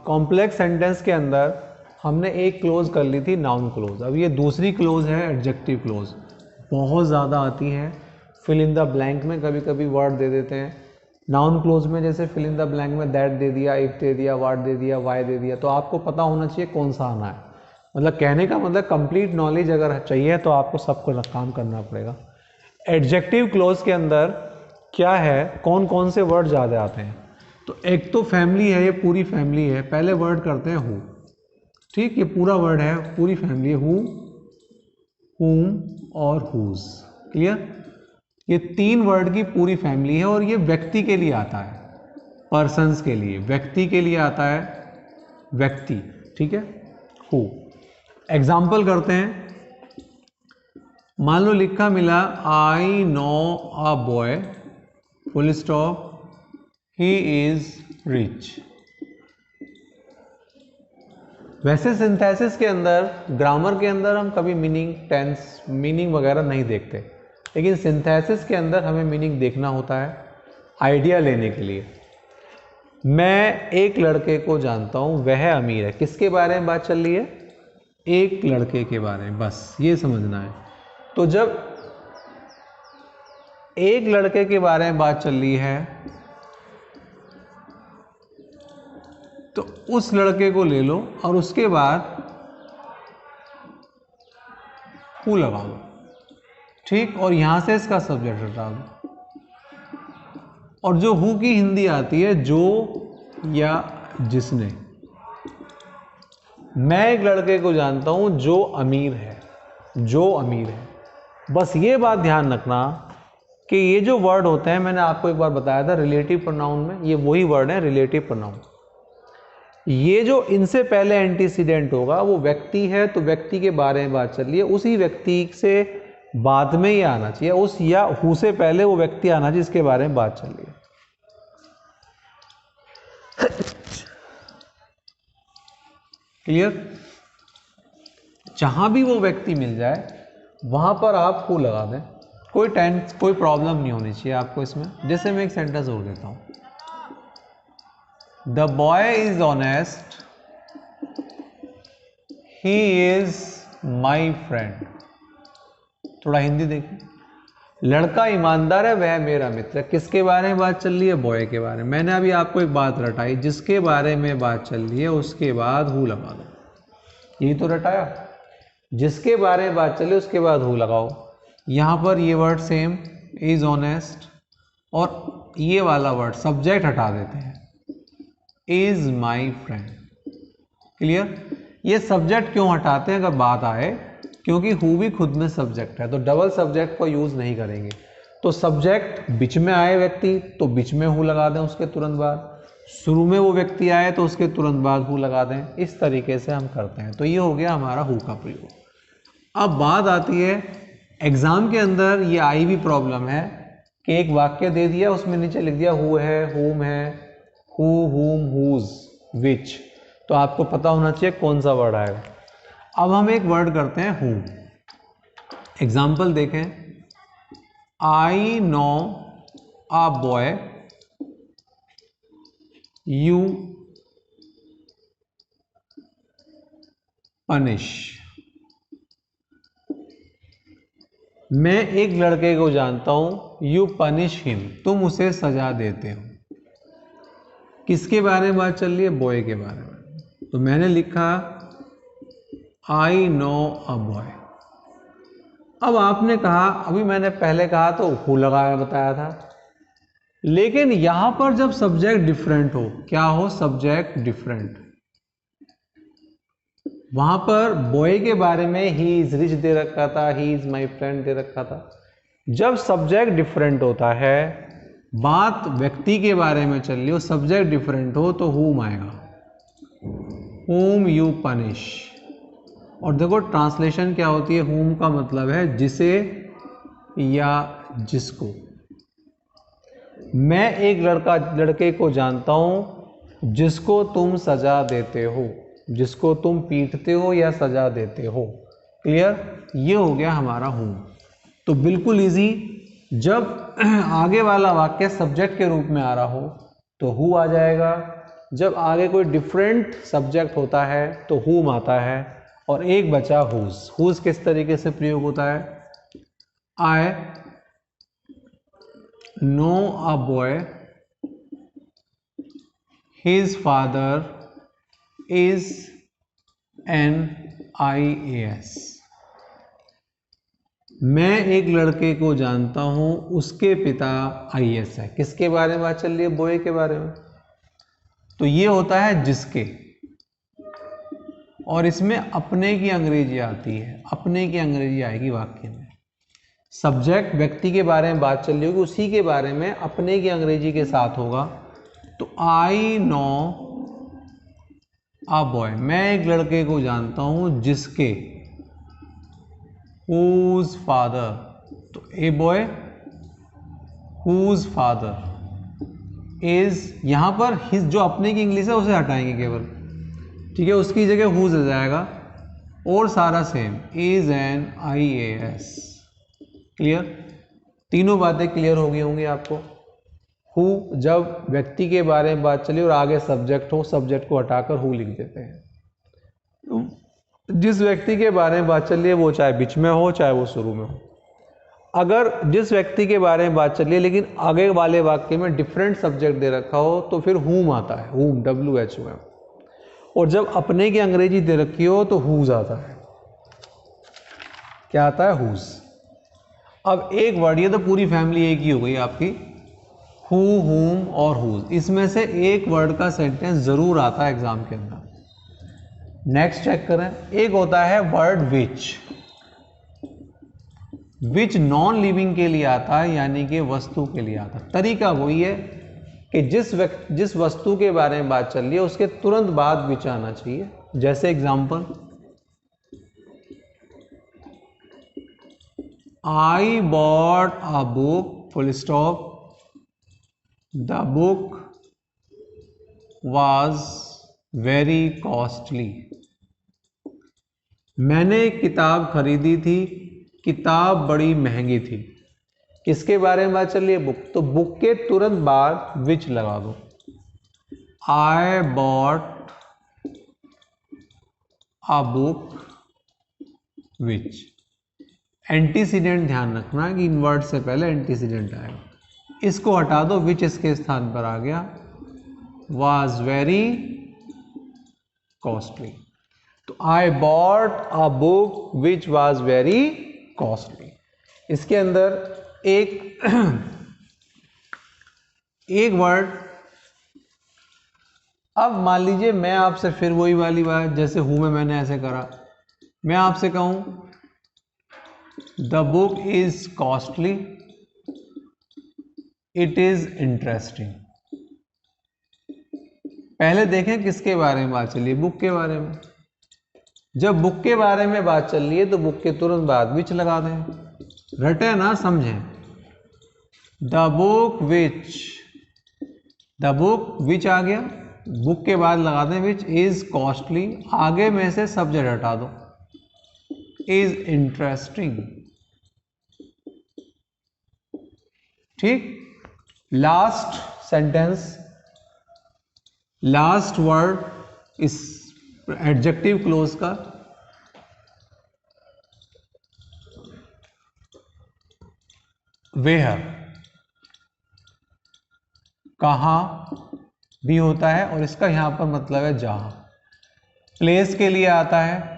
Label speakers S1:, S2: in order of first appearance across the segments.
S1: Complex sentence के अंदर हमने एक क्लोज कर ली थी नाउन क्लोज, अब ये दूसरी क्लोज है एडजेक्टिव क्लोज। बहुत ज़्यादा आती है, फिल इन द ब्लैंक में कभी कभी वर्ड दे देते हैं। नाउन क्लोज में जैसे फिल इन द ब्लैंक में दैट दे दिया, इफ दे दिया, व्हाट दे दिया, वाई दे दिया, तो आपको पता होना चाहिए कौन सा आना है। मतलब कहने का मतलब कंप्लीट नॉलेज अगर चाहिए तो आपको सबको काम करना पड़ेगा। एडजेक्टिव क्लोज के अंदर क्या है, कौन कौन से वर्ड ज़्यादा आते हैं? तो एक तो फैमिली है, ये पूरी फैमिली है। पहले वर्ड करते हैं हु, ठीक, ये पूरा वर्ड है, पूरी फैमिली है, हु, हुम और हुज। क्लियर? ये तीन वर्ड की पूरी फैमिली है और ये व्यक्ति के लिए आता है, पर्सन्स के लिए, व्यक्ति के लिए आता है, व्यक्ति, ठीक है, हु। एग्जाम्पल करते हैं, मान लो लिखा मिला I know a boy full stop he is rich. वैसे सिंथेसिस के अंदर, ग्रामर के अंदर हम कभी मीनिंग, टेंस, मीनिंग वगैरह नहीं देखते, लेकिन सिंथेसिस के अंदर हमें मीनिंग देखना होता है आइडिया लेने के लिए। मैं एक लड़के को जानता हूं, वह अमीर है। किसके बारे में बात चल रही है? एक लड़के के बारे में, बस ये समझना है। तो जब एक लड़के के बारे में बात चल रही है तो उस लड़के को ले लो और उसके बाद हु लगा लो, ठीक, और यहां से इसका सब्जेक्ट हटा दो। और जो हु की हिंदी आती है जो या जिसने। मैं एक लड़के को जानता हूं जो अमीर है, जो अमीर है। बस ये बात ध्यान रखना कि ये जो वर्ड होते हैं, मैंने आपको एक बार बताया था रिलेटिव प्रोनाउन में, ये वही वर्ड है रिलेटिव प्रोनाउन। ये जो इनसे पहले एंटीसीडेंट होगा वो व्यक्ति है, तो व्यक्ति के बारे में बात चल रही है, उसी व्यक्ति से बाद में ये आना चाहिए, उस या हु से पहले वो व्यक्ति आना चाहिए जिसके बारे में बात चल रही है। क्लियर? जहां भी वो व्यक्ति मिल जाए वहां पर आप हु लगा दें, कोई प्रॉब्लम नहीं होनी चाहिए आपको इसमें। जैसे मैं एक सेंटेंस और देता हूं, the boy is honest he is my friend. थोड़ा हिंदी देखिए, लड़का ईमानदार है, वह मेरा मित्र है। किसके बारे में बात चल रही है? बॉय के बारे में। मैंने अभी आपको एक बात रटाई, जिसके बारे में बात चल रही है उसके बाद हु लगा दो, यही तो रटाया। जिसके बारे में बात चले उसके बाद हु लगाओ। यहां पर ये वर्ड सेम, इज ऑनेस्ट, और ये वाला वर्ड सब्जेक्ट हटा देते हैं, इज माई फ्रेंड। क्लियर? ये सब्जेक्ट क्यों हटाते हैं अगर बात आए? क्योंकि हु भी खुद में सब्जेक्ट है, तो डबल सब्जेक्ट को यूज नहीं करेंगे। तो सब्जेक्ट बीच में आए व्यक्ति तो बीच में हु लगा दें उसके तुरंत बाद, शुरू में वो व्यक्ति आए तो उसके तुरंत बाद हु लगा दें। इस तरीके से हम करते हैं। तो ये हो गया हमारा हु का प्रयोग। अब बात आती है एग्जाम के अंदर, ये आई भी प्रॉब्लम है कि एक वाक्य दे दिया, उसमें नीचे लिख दिया हु है, हुम है, हु, हुम, हुज, विच। तो आपको पता होना चाहिए कौन सा वर्ड आएगा। अब हम एक वर्ड करते हैं हु। एग्जाम्पल देखें, I know a boy you punish. मैं एक लड़के को जानता हूं, यू पनिश हिम, तुम उसे सजा देते हो। किसके बारे में बात चल रही है? बॉय के बारे में। तो मैंने लिखा आई नो अ बॉय। अब आपने कहा, अभी मैंने पहले कहा तो हु लगाया बताया था, लेकिन यहां पर जब सब्जेक्ट डिफरेंट हो, क्या हो? सब्जेक्ट डिफरेंट, वहां पर बॉय के बारे में ही इज रिच दे रखा था, ही इज माई फ्रेंड दे रखा था। जब सब्जेक्ट डिफरेंट होता है, बात व्यक्ति के बारे में चल रही हो, सब्जेक्ट डिफरेंट हो, तो हुम आएगा, हुम यू पनिश। और देखो ट्रांसलेशन क्या होती है, हुम का मतलब है जिसे या जिसको। मैं एक लड़के को जानता हूं जिसको तुम सजा देते हो, जिसको तुम पीटते हो या सजा देते हो। क्लियर? ये हो गया हमारा हुम। तो बिल्कुल इजी, जब आगे वाला वाक्य सब्जेक्ट के रूप में आ रहा हो तो हु आ जाएगा, जब आगे कोई डिफरेंट सब्जेक्ट होता है तो whom आता है, और एक बचा whose। whose किस तरीके से प्रयोग होता है? I know a boy, his father is an IAS। मैं एक लड़के को जानता हूं, उसके पिता IAS है। किसके बारे में बात चल रही है? बॉय के बारे में। तो ये होता है जिसके, और इसमें अपने की अंग्रेजी आती है, अपने की अंग्रेजी आएगी वाक्य में। सब्जेक्ट व्यक्ति के बारे में बात चल रही होगी, उसी के बारे में अपने की अंग्रेजी के साथ होगा। तो आई नो अ बॉय, मैं एक लड़के को जानता हूं जिसके whose father, तो a boy whose father is, यहां पर his जो अपने की इंग्लिश है उसे हटाएंगे केवल, ठीक है, उसकी जगह whose आ जाएगा, और सारा same, is an IAS। Clear? तीनों बातें क्लियर हो गई होंगी आपको। हु जब व्यक्ति के बारे में बात चली और आगे सब्जेक्ट हो, सब्जेक्ट को हटाकर हु लिख देते हैं। जिस व्यक्ति के बारे में बात चल रही है वो चाहे बीच में हो चाहे वो शुरू में हो। अगर जिस व्यक्ति के बारे में बात चल रही है लेकिन आगे वाले वाक्य में डिफरेंट सब्जेक्ट दे रखा हो तो फिर whom आता है, whom WHOM। और जब अपने की अंग्रेजी दे रखी हो तो whose आता है। क्या आता है? whose। अब एक वर्ड, ये तो पूरी फैमिली एक ही हो गई आपकी, who, whom और whose। इसमें से एक वर्ड का सेंटेंस जरूर आता है एग्जाम के अंदर। नेक्स्ट चेक करें। एक होता है वर्ड विच नॉन लिविंग के लिए आता है, यानी कि वस्तु के लिए आता है। तरीका वही है कि जिस वस्तु के बारे में बात चल रही है उसके तुरंत बाद विच आना चाहिए। जैसे example, I bought a book full stop, the book was very costly. मैंने एक किताब खरीदी थी, किताब बड़ी महंगी थी। किसके बारे में बात चल रही है? बुक। तो बुक के तुरंत बाद विच लगा दो। आई bought a book which. Antecedent ध्यान रखना कि इन वर्ड से पहले एंटीसीडेंट आएगा। इसको हटा दो, विच इसके स्थान पर आ गया। Was very costly. तो I bought a book which was very costly. इसके अंदर एक वर्ड। अब मान लीजिए मैं आपसे फिर वही वाली बात, जैसे हूं मैंने ऐसे करा, मैं आपसे कहूं the book is costly, it is interesting. पहले देखें किसके बारे में बात चली है? बुक के बारे में। जब बुक के बारे में बात चल रही है तो बुक के तुरंत बाद विच लगा दें। रटे ना, समझें। द बुक विच आ गया, बुक के बाद लगा दें विच। इज कॉस्टली, आगे में से सब्जेक्ट हटा दो, इज इंटरेस्टिंग। ठीक। लास्ट सेंटेंस, लास्ट वर्ड इस एडजेक्टिव क्लोज का, वेयर। कहां भी होता है और इसका यहां पर मतलब है जहां। प्लेस के लिए आता है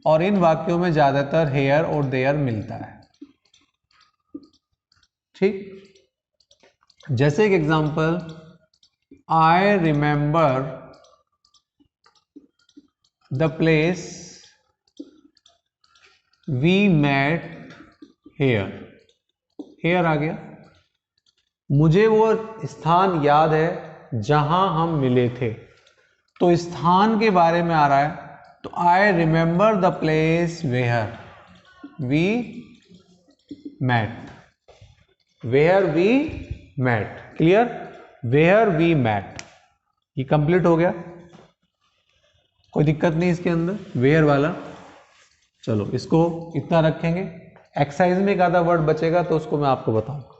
S1: और इन वाक्यों में ज्यादातर हेयर और देयर मिलता है। ठीक। जैसे एक example, I remember the place we met here. Here आ गया, मुझे वो स्थान याद है जहां हम मिले थे। तो स्थान के बारे में आ रहा है, तो I remember the place where we met. Where we met. Clear? Where we met, ये कंप्लीट हो गया। कोई दिक्कत नहीं इसके अंदर, वेयर वाला। चलो इसको इतना रखेंगे। एक्सरसाइज में एक आधा वर्ड बचेगा तो उसको मैं आपको बताऊंगा।